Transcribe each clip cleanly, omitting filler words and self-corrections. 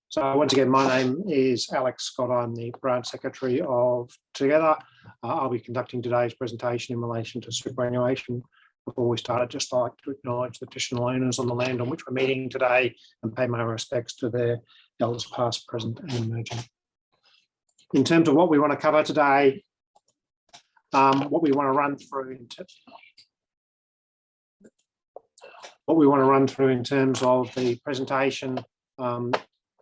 So once again, my name is Alex Scott. I'm the branch secretary of Together. I'll be conducting today's presentation in relation to superannuation. Before we start, I'd just like to acknowledge the traditional owners on the land on which we're meeting today and pay my respects to their elders past, present and emerging. In terms of what we want to cover today, what we want to run through in terms of the presentation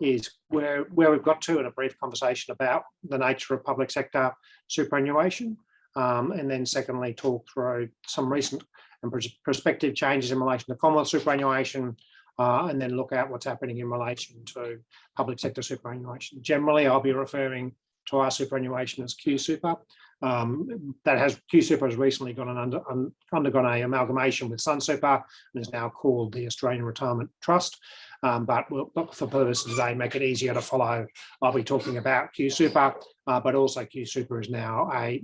is where we've got to in a brief conversation about the nature of public sector superannuation, and then secondly talk through some recent and prospective changes in relation to Commonwealth superannuation, and then look at what's happening in relation to public sector superannuation. Generally, I'll be referring to our superannuation as Q-Super. Q-Super has recently undergone an amalgamation with Sunsuper and is now called the Australian Retirement Trust. But for purposes today, make it easier to follow, I'll be talking about Q-Super, but also Q-Super is now a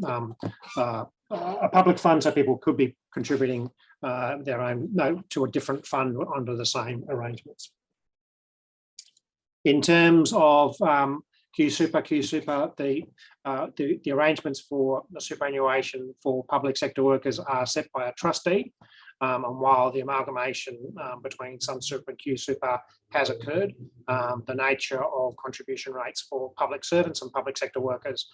public fund, so people could be contributing their own to a different fund under the same arrangements. In terms of Q-Super, the arrangements for the superannuation for public sector workers are set by a trustee. And while the amalgamation between Sunsuper and Q-Super has occurred, the nature of contribution rates for public servants and public sector workers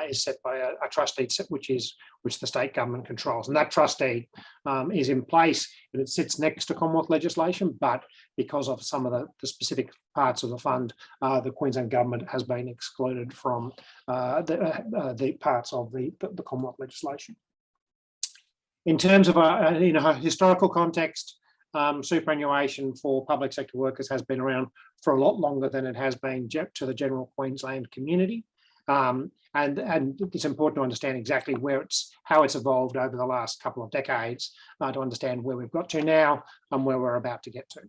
is set by a trustee, which the state government controls. And that trustee is in place and it sits next to Commonwealth legislation, but because of some of the specific parts of the fund, the Queensland government has been excluded from the parts of the Commonwealth legislation. In terms of a historical context, superannuation for public sector workers has been around for a lot longer than it has been to the general Queensland community. And it's important to understand exactly how it's evolved over the last couple of decades to understand where we've got to now and where we're about to get to.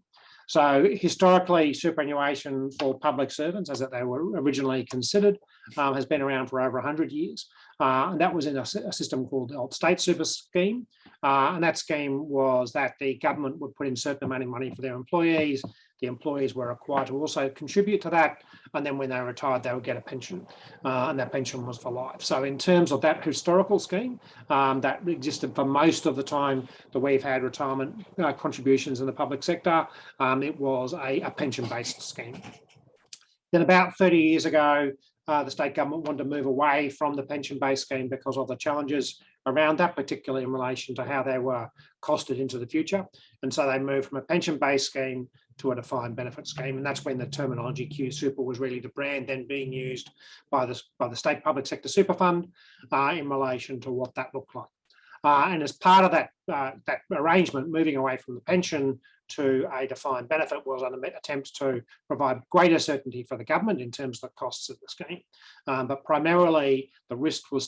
So historically, superannuation for public servants, as they were originally considered, has been around for over 100 years. And that was in a system called the Old State Super Scheme. And that scheme was that the government would put in a certain amount of money for their employees. The employees were required to also contribute to that. And then when they retired, they would get a pension. And that pension was for life. So in terms of that historical scheme, that existed for most of the time that we've had retirement contributions in the public sector, it was a pension-based scheme. Then about 30 years ago, the state government wanted to move away from the pension-based scheme because of the challenges around that, particularly in relation to how they were costed into the future. And so they moved from a pension-based scheme to a defined benefit scheme. And that's when the terminology Q-Super was really the brand then being used by the state public sector super fund in relation to what that looked like. And as part of that arrangement, moving away from the pension to a defined benefit was an attempt to provide greater certainty for the government in terms of the costs of the scheme. But primarily, the risk was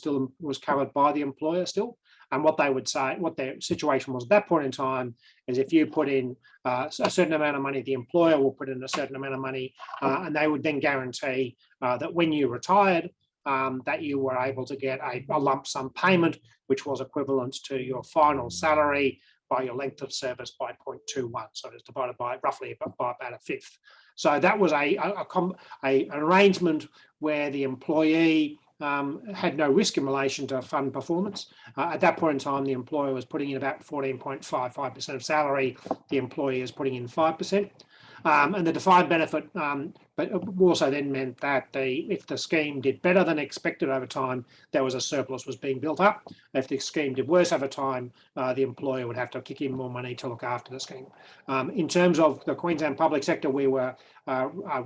covered by the employer still. And what they would say, what their situation was at that point in time, is if you put in a certain amount of money, the employer will put in a certain amount of money, and they would then guarantee that when you retired, that you were able to get a lump sum payment, which was equivalent to your final salary by your length of service by 0.21. So it's divided by roughly by about a fifth. So that was an arrangement where the employee had no risk in relation to fund performance. At that point in time, the employer was putting in about 14.55% of salary. The employee is putting in 5%. And the defined benefit, but also then meant that if the scheme did better than expected over time, there was a surplus was being built up. If the scheme did worse over time, the employer would have to kick in more money to look after the scheme. In terms of the Queensland public sector, we were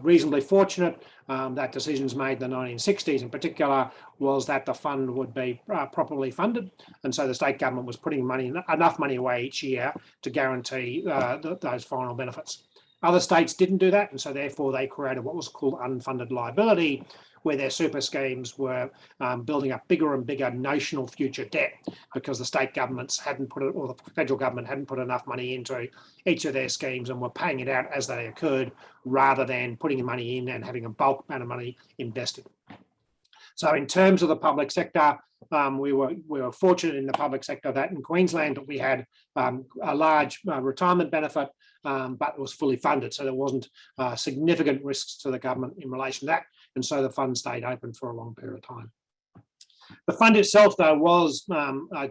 reasonably fortunate that decisions made in the 1960s in particular was that the fund would be properly funded. And so the state government was putting enough money away each year to guarantee those final benefits. Other states didn't do that, and so therefore they created what was called unfunded liability, where their super schemes were building up bigger and bigger notional future debt because the state governments hadn't put it, or the federal government hadn't put enough money into each of their schemes and were paying it out as they occurred rather than putting the money in and having a bulk amount of money invested. So in terms of the public sector, we were fortunate in the public sector that in Queensland that we had a large retirement benefit, but it was fully funded, so there wasn't significant risks to the government in relation to that, and so the fund stayed open for a long period of time. The fund itself, though, was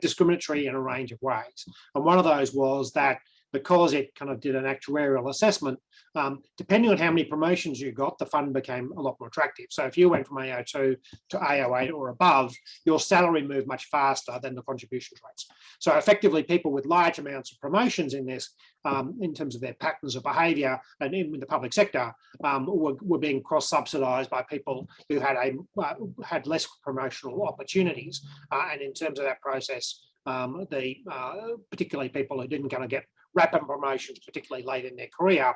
discriminatory in a range of ways, and one of those was that because it kind of did an actuarial assessment, depending on how many promotions you got, the fund became a lot more attractive. So if you went from AO2 to AO8 or above, your salary moved much faster than the contributions rates. So effectively, people with large amounts of promotions in this, in terms of their patterns of behaviour, and in the public sector, were being cross-subsidised by people who had less promotional opportunities. And in terms of that process, particularly people who didn't kind of get rapid promotions, particularly late in their career,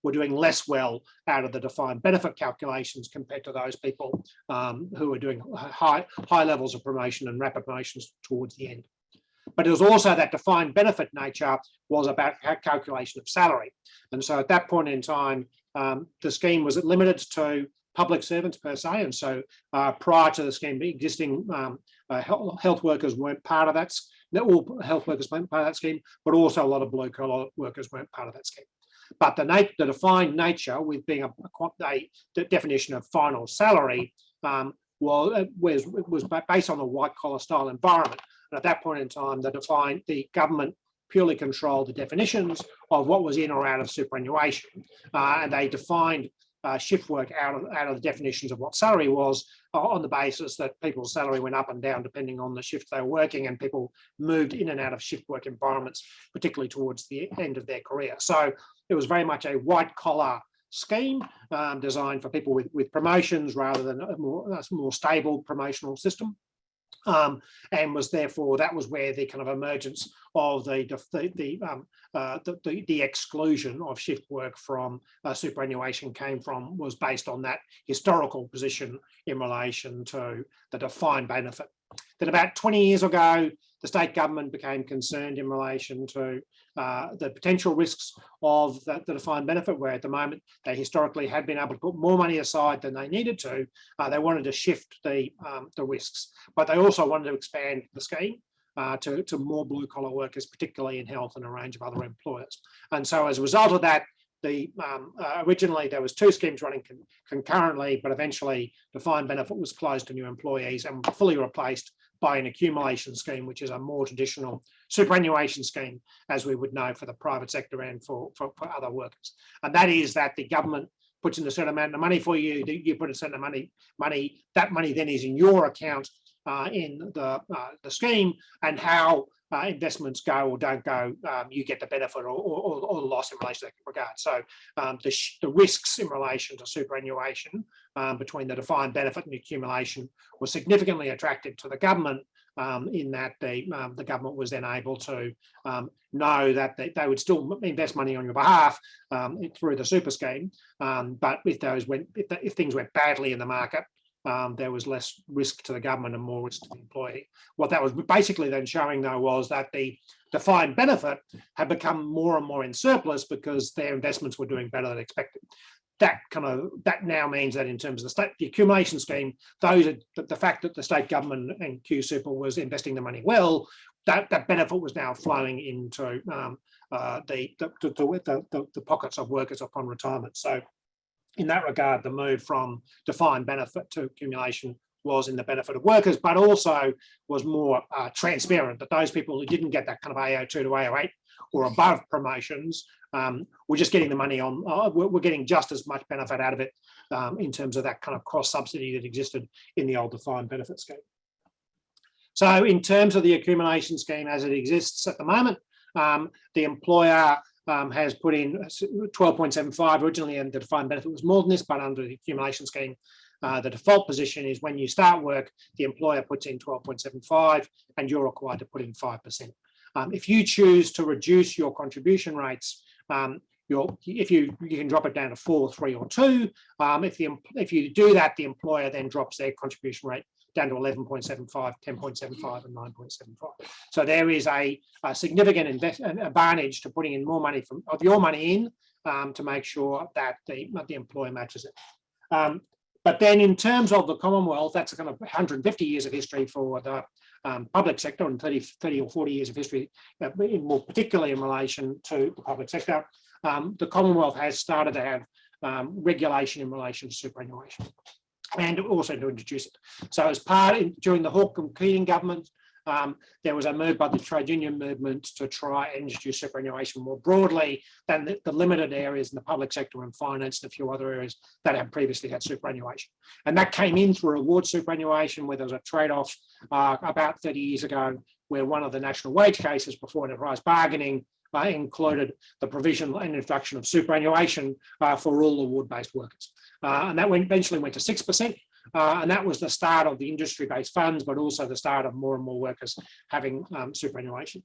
were doing less well out of the defined benefit calculations compared to those people who were doing high levels of promotion and rapid promotions towards the end. But it was also that defined benefit nature was about calculation of salary. And so at that point in time, the scheme was limited to public servants per se. And so prior to the scheme existing, health workers weren't part of that. All health workers weren't part of that scheme, but also a lot of blue collar workers weren't part of that scheme. But the defined nature, with being the definition of final salary, was based on a white collar style environment. And at that point in time, the government purely controlled the definitions of what was in or out of superannuation, and they defined shift work out of the definitions of what salary was on the basis that people's salary went up and down depending on the shift they were working, and people moved in and out of shift work environments, particularly towards the end of their career. So it was very much a white collar scheme designed for people with promotions rather than a more stable promotional system. And was therefore, that was where the kind of emergence of the exclusion of shift work from superannuation came from, was based on that historical position in relation to the defined benefit. Then about 20 years ago, the state government became concerned in relation to the potential risks of the defined benefit, where at the moment they historically had been able to put more money aside than they needed to. They wanted to shift the risks, but they also wanted to expand the scheme to more blue collar workers, particularly in health and a range of other employers. And so as a result of that, originally there was two schemes running concurrently, but eventually defined benefit was closed to new employees and fully replaced by an accumulation scheme, which is a more traditional superannuation scheme, as we would know for the private sector and for other workers. And that is that the government puts in a certain amount of money for you, you put a certain amount of money, that money then is in your account in the scheme, and how investments go or don't go, you get the benefit or the loss in relation to that regard. So the risks in relation to superannuation between the defined benefit and the accumulation was significantly attractive to the government, in that the government was then able to know that they would still invest money on your behalf through the super scheme, but if things went badly in the market, there was less risk to the government and more risk to the employee. What that was basically then showing, though, was that the defined benefit had become more and more in surplus because their investments were doing better than expected. That now means that in terms of the accumulation scheme, the fact that the state government and Q Super was investing the money well, that benefit was now flowing into the pockets of workers upon retirement. So in that regard, the move from defined benefit to accumulation was in the benefit of workers, but also was more transparent, that those people who didn't get that kind of AO2 to AO8 or above promotions were just getting the money on, we're getting just as much benefit out of it in terms of that kind of cross subsidy that existed in the old defined benefit scheme. So in terms of the accumulation scheme as it exists at the moment, the employer has put in 12.75 originally, and the defined benefit was more than this, but under the accumulation scheme, the default position is when you start work, the employer puts in 12.75 and you're required to put in 5%. If you choose to reduce your contribution rates, you can drop it down to 4, 3 or 2. If you do that, the employer then drops their contribution rate down to 11.75, 10.75 and 9.75. So there is a significant advantage to putting in more money of your money in to make sure that the employer matches it. But then in terms of the Commonwealth, that's kind of 150 years of history for the public sector and 30 or 40 years of history, more particularly in relation to the public sector. The Commonwealth has started to have regulation in relation to superannuation and also to introduce it. So as during the Hawke and Keating government, there was a move by the trade union movement to try and introduce superannuation more broadly than the limited areas in the public sector and finance and a few other areas that had previously had superannuation. And that came in through award superannuation, where there was a trade-off about 30 years ago, where one of the national wage cases before enterprise bargaining included the provision and introduction of superannuation for all award-based workers. And that eventually went to 6%. And that was the start of the industry-based funds, but also the start of more and more workers having superannuation.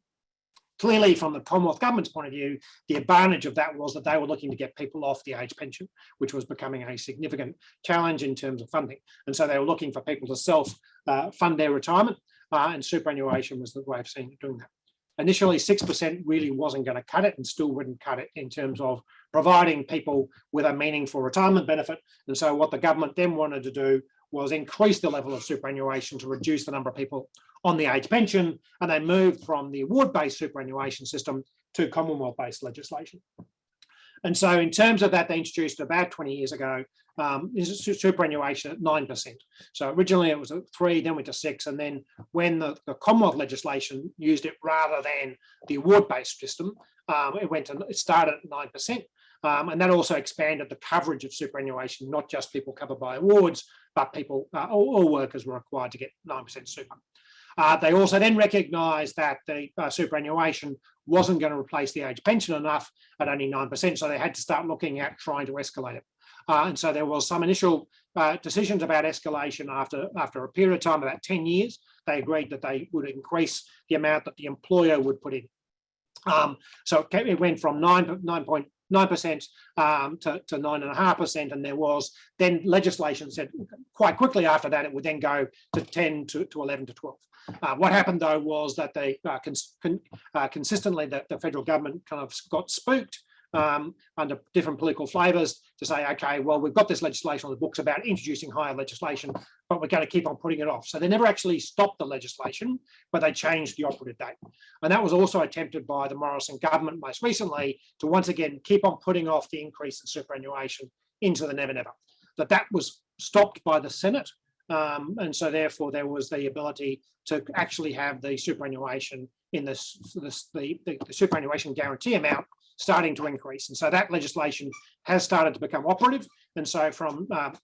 Clearly, from the Commonwealth Government's point of view, the advantage of that was that they were looking to get people off the age pension, which was becoming a significant challenge in terms of funding. And so they were looking for people to self-fund their retirement, and superannuation was the way of doing that. Initially, 6% really wasn't going to cut it and still wouldn't cut it in terms of providing people with a meaningful retirement benefit. And so what the government then wanted to do was increase the level of superannuation to reduce the number of people on the age pension. And they moved from the award-based superannuation system to Commonwealth-based legislation. And so in terms of that, they introduced about 20 years ago superannuation at 9%. So originally it was at 3, then went to 6, and then when the Commonwealth legislation used it rather than the award-based system, it started at 9%. And that also expanded the coverage of superannuation, not just people covered by awards, but people, all workers were required to get 9% super. They also then recognised that the superannuation wasn't going to replace the age pension enough at only 9%, so they had to start looking at trying to escalate it. And so there was some initial decisions about escalation after a period of time, about 10 years. They agreed that they would increase the amount that the employer would put in. So it went from 9.9% to 9.5%, and there was then legislation said quite quickly after that it would then go to 10 to 11 to 12. What happened though was that they consistently the federal government kind of got spooked under different political flavours to say, okay, well, we've got this legislation on the books about introducing higher legislation, but we're going to keep on putting it off. So they never actually stopped the legislation, but they changed the operative date. And that was also attempted by the Morrison government most recently to once again keep on putting off the increase in superannuation into the never never. That was stopped by the Senate. And so therefore there was the ability to actually have the superannuation in the superannuation guarantee amount starting to increase. And so that legislation has started to become operative. And so from 1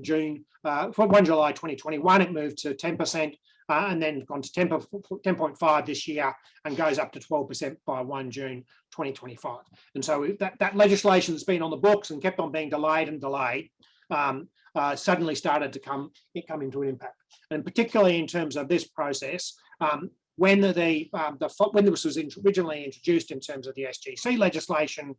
July 2021, it moved to 10% and then gone to 10.5 this year and goes up to 12% by 1 June 2025. And so that legislation that's been on the books and kept on being delayed and delayed suddenly started to come into an impact. And particularly in terms of this process, when this was originally introduced in terms of the SGC legislation,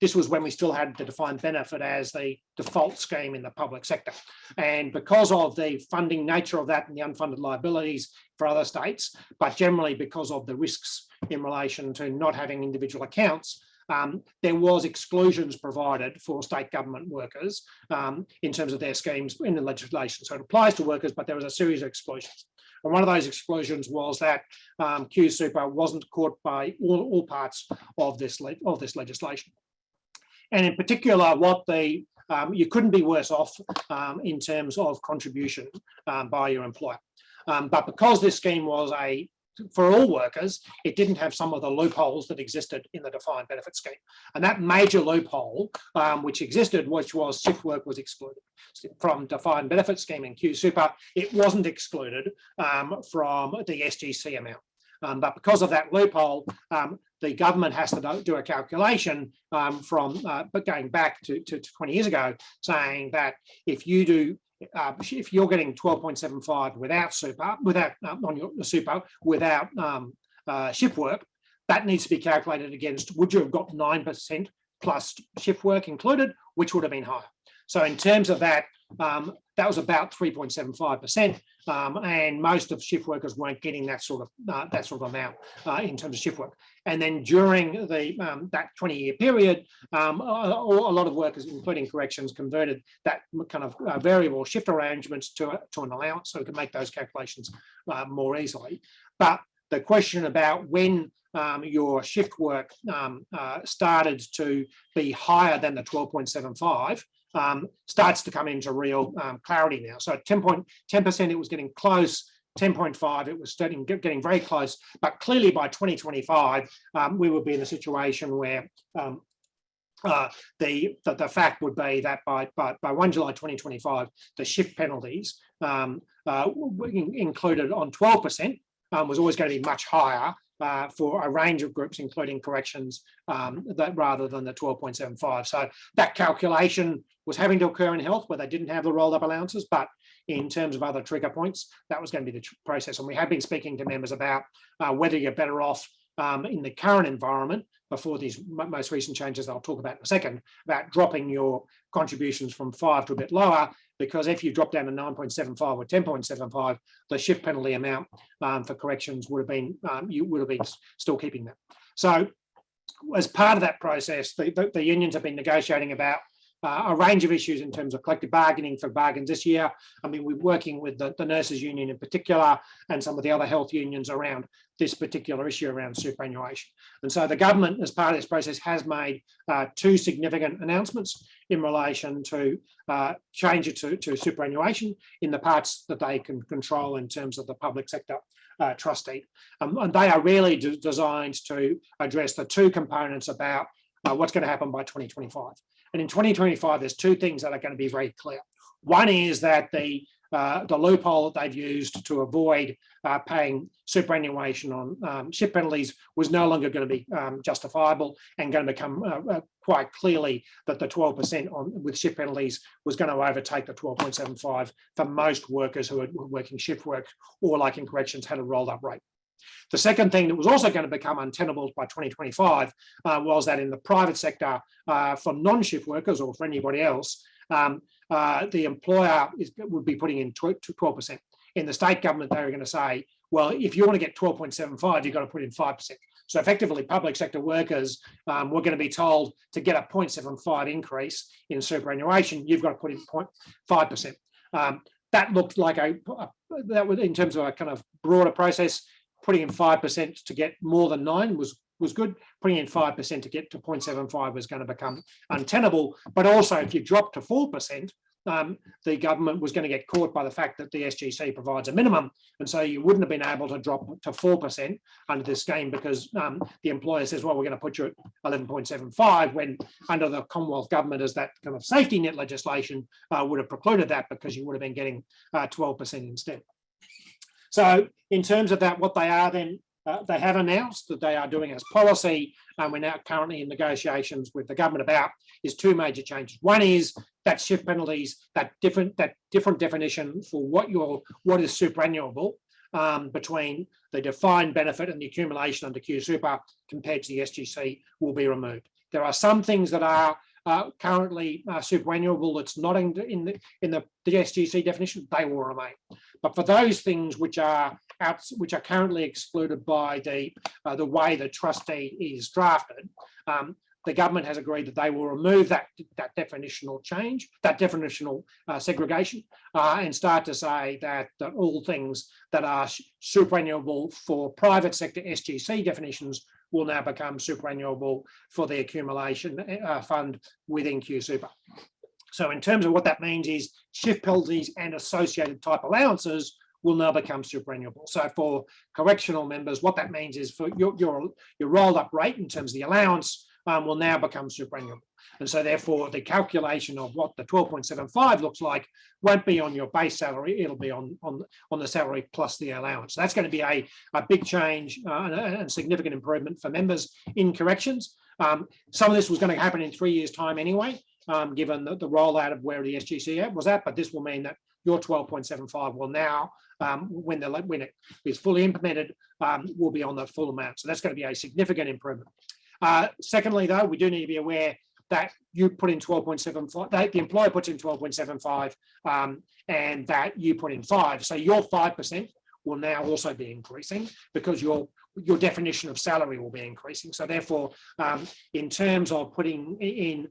this was when we still had the defined benefit as the default scheme in the public sector. And because of the funding nature of that and the unfunded liabilities for other states, but generally because of the risks in relation to not having individual accounts, there was exclusions provided for state government workers in terms of their schemes in the legislation. So it applies to workers, but there was a series of exclusions. And one of those exclusions was that Q Super wasn't caught by all parts of this legislation. And in particular, you couldn't be worse off in terms of contribution by your employer. But because this scheme was for all workers, it didn't have some of the loopholes that existed in the defined benefit scheme. And that major loophole which existed, which was shift work, was excluded from defined benefit scheme in Q Super. It wasn't excluded from the SGC amount. But because of that loophole, the government has to do a calculation but going back to 20 years ago, saying that if you're getting 12.75 without super, on your super, without shift work, that needs to be calculated against, would you have got 9% plus shift work included, which would have been higher. So in terms of that, that was about 3.75%, and most of shift workers weren't getting that sort of amount in terms of shift work. And then during the that 20-year period, a lot of workers, including corrections, converted that kind of variable shift arrangements to an allowance, so we could make those calculations more easily. But the question about when your shift work started to be higher than the 12.75 starts to come into real clarity now. So at 10%, it was getting close. 10.5, it was getting very close. But clearly by 2025, we would be in a situation where the fact would be that by 1 July 2025, the shift penalties included on 12% was always going to be much higher for a range of groups, including corrections, that rather than the 12.75. So that calculation was having to occur in health where they didn't have the rolled up allowances, but in terms of other trigger points, that was going to be the process. And we have been speaking to members about whether you're better off in the current environment before these most recent changes I'll talk about in a second, about dropping your contributions from 5 to a bit lower, because if you drop down to 9.75 or 10.75, the shift penalty amount for corrections would have been, you would have been still keeping that. So as part of that process, the unions have been negotiating about a range of issues in terms of collective bargaining for bargains this year. I mean, we're working with the nurses union in particular and some of the other health unions around this particular issue around superannuation. And so the government, as part of this process, has made 2 significant announcements in relation to change it to superannuation in the parts that they can control in terms of the public sector trustee. And they are really designed to address the 2 components about what's going to happen by 2025. And in 2025, there's 2 things that are going to be very clear. One is that the loophole that they've used to avoid paying superannuation on shift penalties was no longer going to be justifiable, and going to become quite clearly that the 12% with shift penalties was going to overtake the 12.75 for most workers who are working shift work or, like in corrections, had a rolled up rate. The second thing that was also going to become untenable by 2025 was that in the private sector, for non-shift workers or for anybody else, the employer would be putting in 12%. In the state government, they were going to say, well, if you want to get 12.75, you've got to put in 5%. So effectively, public sector workers were going to be told to get a 0.75 increase in superannuation, you've got to put in 0.5%. That looked like that was in terms of a kind of broader process. Putting in 5% to get more than 9 was good. Putting in 5% to get to 0.75 was going to become untenable. But also, if you drop to 4%, the government was going to get caught by the fact that the SGC provides a minimum. And so you wouldn't have been able to drop to 4% under this scheme because the employer says, well, we're going to put you at 11.75, when under the Commonwealth government, as that kind of safety net legislation would have precluded that, because you would have been getting 12% instead. So in terms of that, what they are then, they have announced that they are doing as policy, and we're now currently in negotiations with the government about, is 2 major changes. One is that shift penalties, that different definition for what is superannuable between the defined benefit and the accumulation under Q Super compared to the SGC will be removed. There are some things that are currently superannuable that's not in the SGC definition, they will remain. But for those things which are currently excluded by the way the trustee is drafted, the government has agreed that they will remove that definitional change, that definitional segregation, and start to say that all things that are superannuable for private sector SGC definitions will now become superannuable for the accumulation fund within Q Super. So in terms of what that means is shift penalties and associated type allowances will now become superannuable. So for correctional members, what that means is for your rolled up rate in terms of the allowance will now become superannuable. And so therefore the calculation of what the 12.75 looks like won't be on your base salary, it'll be on the salary plus the allowance. So that's going to be a big change and significant improvement for members in corrections. Some of this was going to happen in 3 years' time anyway, given the rollout of where the SGC was at, but this will mean that your 12.75 will now, when it is fully implemented, will be on the full amount. So that's going to be a significant improvement. Secondly, though, we do need to be aware that you put in 12.75, that the employer puts in 12.75, and that you put in 5. So your 5% will now also be increasing because your definition of salary will be increasing. So therefore, in terms of putting in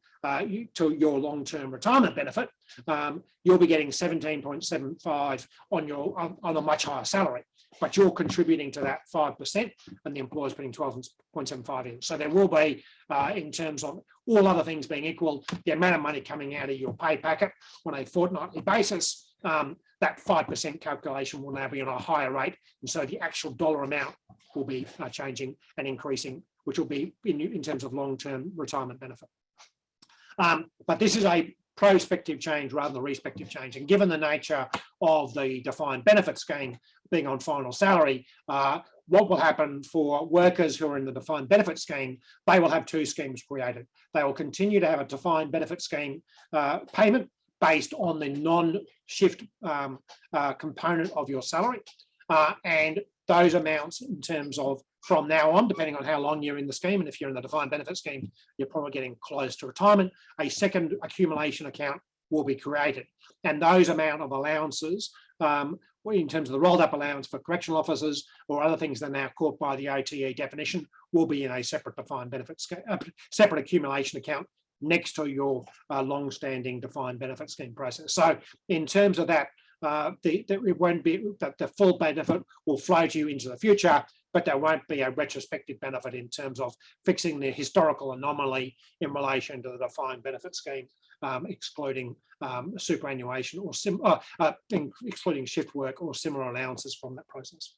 to your long-term retirement benefit, you'll be getting 17.75 on a much higher salary, but you're contributing to that 5%, and the employer's putting 12.75 in. So there will be, in terms of all other things being equal, the amount of money coming out of your pay packet on a fortnightly basis, that 5% calculation will now be on a higher rate, and so the actual dollar amount will be changing and increasing, which will be in terms of long-term retirement benefit. But this is a prospective change rather than a respective change, and given the nature of the defined benefit scheme being on final salary, what will happen for workers who are in the defined benefit scheme, they will have 2 schemes created. They will continue to have a defined benefit scheme payment based on the non-shift component of your salary. And those amounts, in terms of from now on, depending on how long you're in the scheme, and if you're in the defined benefit scheme, you're probably getting close to retirement, a second accumulation account will be created. And those amount of allowances, in terms of the rolled up allowance for correctional officers or other things that are now caught by the OTE definition, will be in a separate defined benefit scheme, separate accumulation account next to your long-standing defined benefit scheme process. So in terms of that, it won't be that the full benefit will flow to you into the future, but there won't be a retrospective benefit in terms of fixing the historical anomaly in relation to the defined benefit scheme, excluding superannuation or excluding shift work or similar allowances from that process.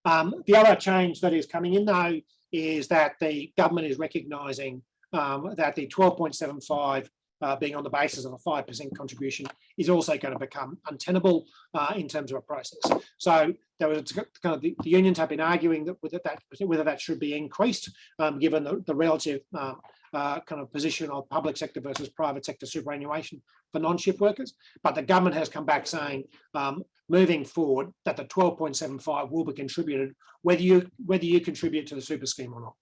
The other change that is coming in, though, is that the government is recognising that the 12.75 being on the basis of a 5% contribution is also going to become untenable in terms of a process. So there was kind of the unions have been arguing that whether that should be increased, given the relative kind of position of public sector versus private sector superannuation for non-shift workers. But the government has come back saying, moving forward, that the 12.75 will be contributed whether you contribute to the super scheme or not.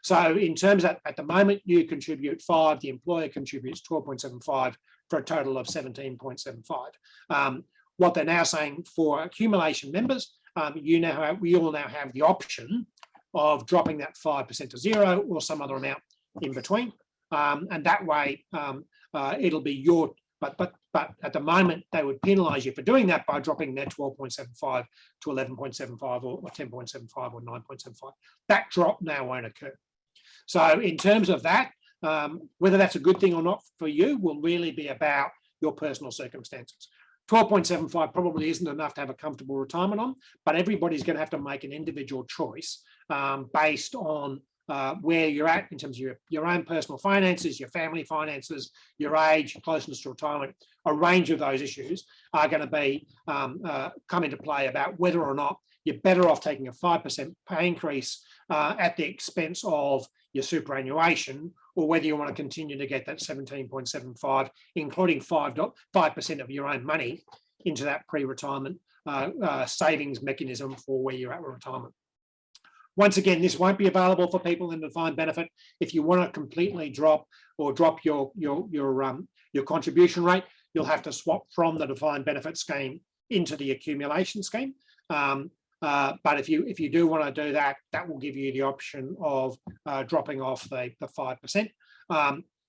So in terms of, at the moment, you contribute 5, the employer contributes 12.75 for a total of 17.75. What they're now saying for accumulation members, we all now have the option of dropping that 5% to 0 or some other amount in between. And that way, it'll be your, but at the moment, they would penalise you for doing that by dropping their 12.75 to 11.75 or 10.75 or 9.75. That drop now won't occur. So in terms of that, whether that's a good thing or not for you will really be about your personal circumstances. 12.75 probably isn't enough to have a comfortable retirement on, but everybody's going to have to make an individual choice based on where you're at in terms of your own personal finances, your family finances, your age, closeness to retirement. A range of those issues are going to be come into play about whether or not you're better off taking a 5% pay increase at the expense of your superannuation, or whether you want to continue to get that 17.75, including 5% of your own money into that pre-retirement savings mechanism for where you're at with retirement. Once again, this won't be available for people in the defined benefit. If you want to completely drop your contribution rate, you'll have to swap from the defined benefit scheme into the accumulation scheme. But if you do want to do that, that will give you the option of dropping off the 5%.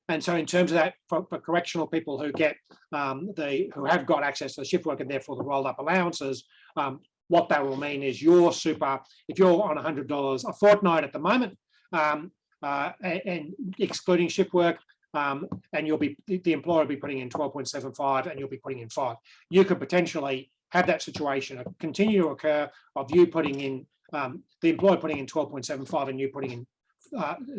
And so in terms of that, for correctional people who get who have got access to the shift work and therefore the rolled up allowances, what that will mean is your super, if you're on $100 a fortnight at the moment, and excluding shift work, and the employer will be putting in 12.75 and you'll be putting in 5. You could potentially have that situation continue to occur of you putting in, the employer putting in 12.75 and you putting in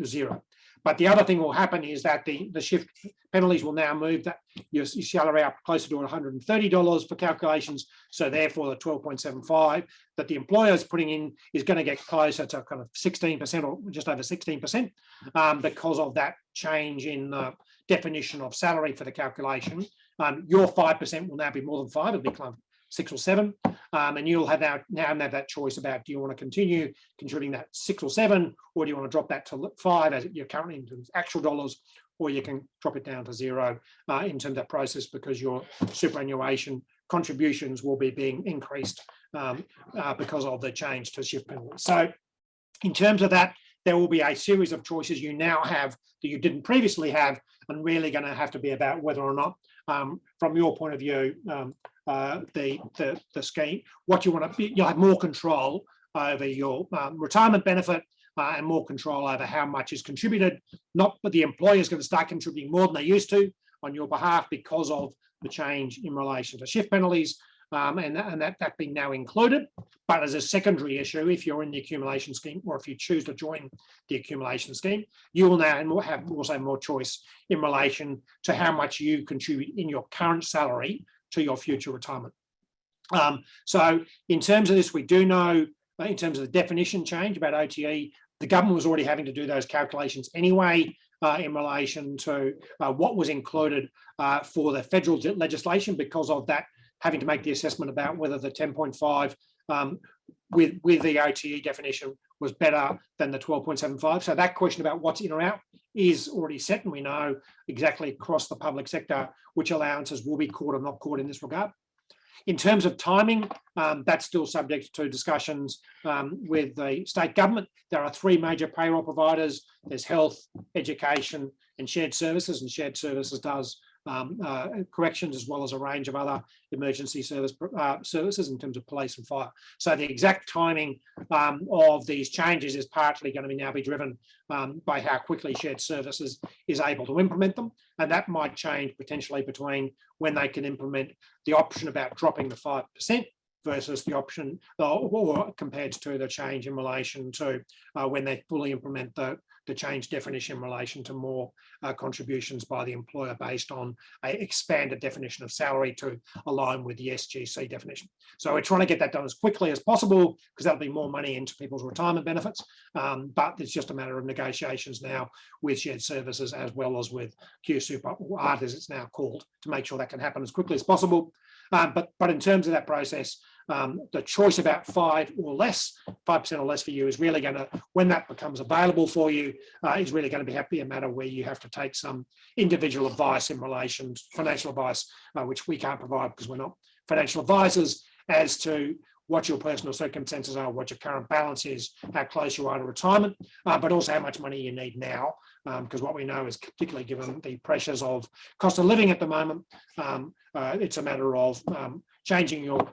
0. But the other thing will happen is that the shift penalties will now move that your salary up closer to $130 for calculations. So therefore the 12.75 that the employer is putting in is going to get closer to kind of 16% or just over 16% because of that change in the definition of salary for the calculation. Your 5% will now be more than 5, it'll be 6 or 7, and you'll have now have that choice about, do you want to continue contributing that 6 or 7, or do you want to drop that to 5 as you're currently in terms of actual dollars, or you can drop it down to 0 in terms of that process, because your superannuation contributions will be being increased because of the change to shift penalties. So in terms of that, there will be a series of choices you now have that you didn't previously have, and really going to have to be about whether or not, from your point of view, the scheme, what you want to be, you'll have more control over your retirement benefit and more control over how much is contributed. Not that the employer is going to start contributing more than they used to on your behalf because of the change in relation to shift penalties, and that being now included. But as a secondary issue, if you're in the accumulation scheme, or if you choose to join the accumulation scheme, you will now have also more choice in relation to how much you contribute in your current salary to your future retirement. So in terms of this, we do know, in terms of the definition change about OTE, the government was already having to do those calculations anyway in relation to what was included for the federal legislation, because of that having to make the assessment about whether the 10.5 with the OTE definition was better than the 12.75. So that question about what's in or out is already set, and we know exactly across the public sector which allowances will be caught or not caught in this regard. In terms of timing, that's still subject to discussions with the state government. There are 3 major payroll providers. There's health, education, and shared services, and shared services does corrections as well as a range of other emergency services in terms of police and fire. So the exact timing of these changes is partly going to now be driven by how quickly shared services is able to implement them, and that might change potentially between when they can implement the option about dropping the 5% versus the option, or compared to the change in relation to when they fully implement the change definition in relation to more contributions by the employer based on an expanded definition of salary to align with the SGC definition. So we're trying to get that done as quickly as possible, because that'll be more money into people's retirement benefits. But it's just a matter of negotiations now with shared services as well as with QSuper, or ART as it's now called, to make sure that can happen as quickly as possible. But in terms of that process, the choice about 5% or less for you is really going to, when that becomes available for you, is really going to be a matter where you have to take some individual advice in relation to financial advice, which we can't provide because we're not financial advisors, as to what your personal circumstances are, what your current balance is, how close you are to retirement, but also how much money you need now, because what we know is, particularly given the pressures of cost of living at the moment, it's a matter of changing your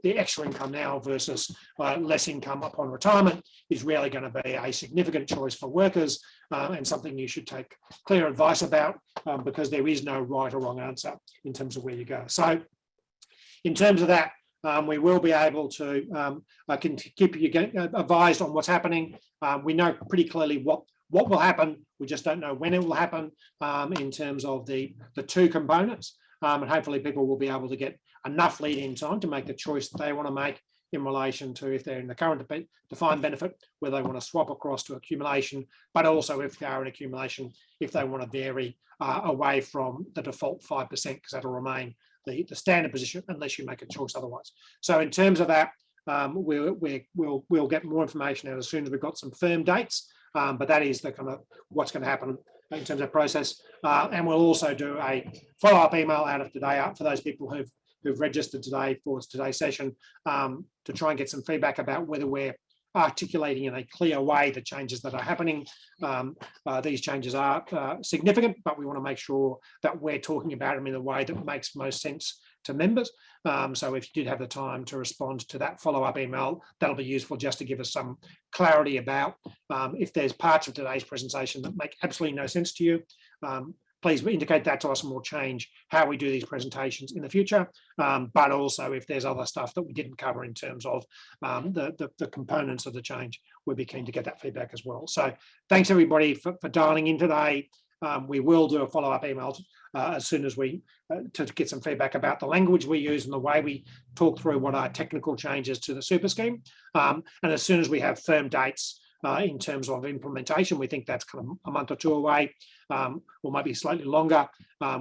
the extra income now versus less income upon retirement is really going to be a significant choice for workers, and something you should take clear advice about, because there is no right or wrong answer in terms of where you go. So in terms of that, we will be able to keep you advised on what's happening. We know pretty clearly what will happen. We just don't know when it will happen in terms of the 2 components. And hopefully people will be able to get enough lead in time to make the choice that they want to make in relation to, if they're in the current defined benefit, whether they want to swap across to accumulation, but also if they are in accumulation, if they want to vary away from the default 5%, because that'll remain the standard position unless you make a choice otherwise. So in terms of that, we'll get more information out as soon as we've got some firm dates, but that is the kind of what's going to happen in terms of process. And we'll also do a follow-up email out of today for those people who've registered today for today's session, to try and get some feedback about whether we're articulating in a clear way the changes that are happening. These changes are significant, but we want to make sure that we're talking about them in a way that makes most sense to members. So if you did have the time to respond to that follow-up email, that'll be useful just to give us some clarity about if there's parts of today's presentation that make absolutely no sense to you. Please indicate that to us, and we'll change how we do these presentations in the future. But also, if there's other stuff that we didn't cover in terms of the components of the change, we'd be keen to get that feedback as well. So thanks everybody for dialing in today. We will do a follow-up email as soon as to get some feedback about the language we use and the way we talk through what are technical changes to the super scheme. And as soon as we have firm dates, in terms of implementation. We think that's kind of a month or two away, or maybe slightly longer.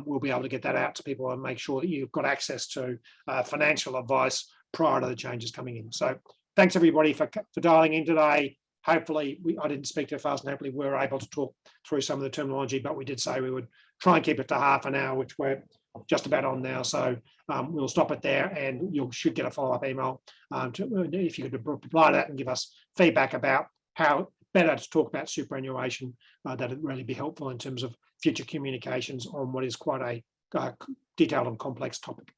We'll be able to get that out to people and make sure that you've got access to financial advice prior to the changes coming in. So thanks everybody for dialing in today. Hopefully, I didn't speak too fast, and hopefully we were able to talk through some of the terminology, but we did say we would try and keep it to half an hour, which we're just about on now. So we'll stop it there, and you should get a follow-up email if you could reply to that and give us feedback about how better to talk about superannuation. That'd really be helpful in terms of future communications on what is quite a detailed and complex topic.